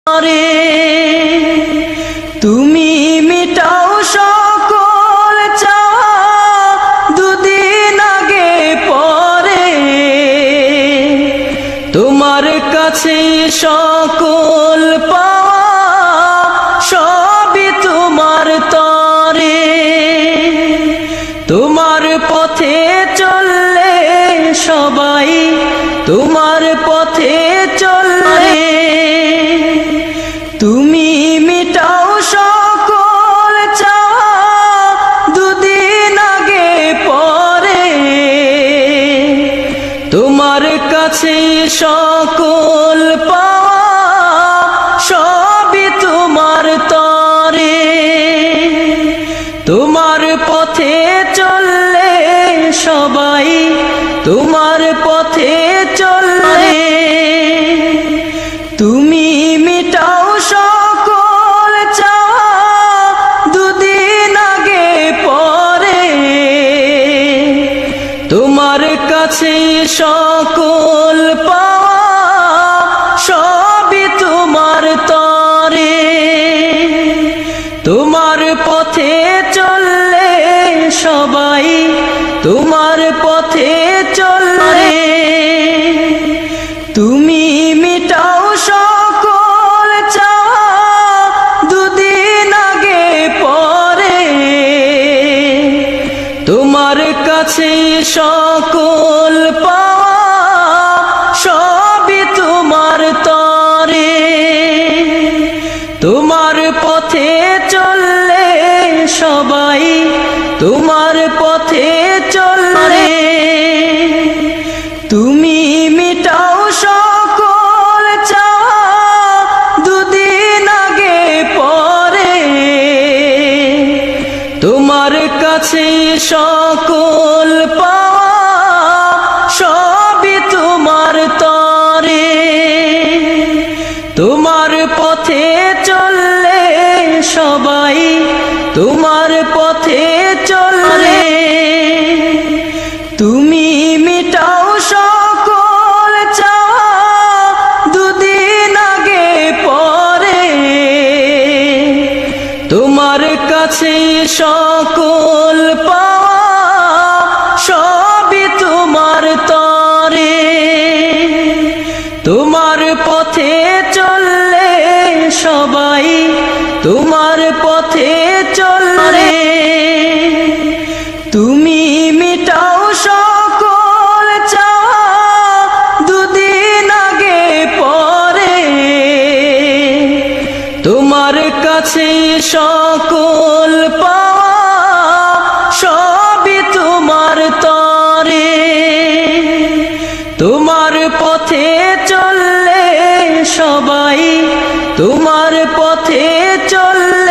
রে তুমি মিটাও সকল চাওয়া দুদিন আগে পরে তোমার কাছে সকল পাওয়া সবই তোমার তরে তোমার পথে চললে সবাই তোমার পথে চললে তুমি মিটাও সকল চাওয়া দুদিন আগে পরে তোমার কাছে সকল পাওয়া সবই তোমার তরে তোমার পথে চললে সবাই তোমার পথে চললে তুমি মিটাও সকল চাওয়া দুদিন আগে পরে তোমার কাছে সকল পাওয়া সবই তোমার তরে তোমার পথে চললে সবাই তোমার পথে চললে তুমি মিটাও সকল চাওয়া দুদিন আগে পরে তোমার কাছে সকল পাওয়া সবই তোমার তরে তোমার পথে চললে সবাই তোমার পথে চললে তুমি মিটাও সকল চাওয়া দুদিন আগে পরে তোমার কাছে সকল পাওয়া সবই তোমার তরে তোমার পথে চললে সবাই তোমার পথে চললে তুমি মিটাও সকল চাওয়া দুদিন আগে পরে তোমার কাছে সকল পাওয়া সবই তোমার তরে তোমার পথে চললে সবাই তোমার পথে চললে তুমি মিটাও সকল চাওয়া দুদিন আগে পরে তোমার কাছে সকল পাওয়া সবই তোমার তরে তোমার পথে চললে সবাই তোমার পথে চললে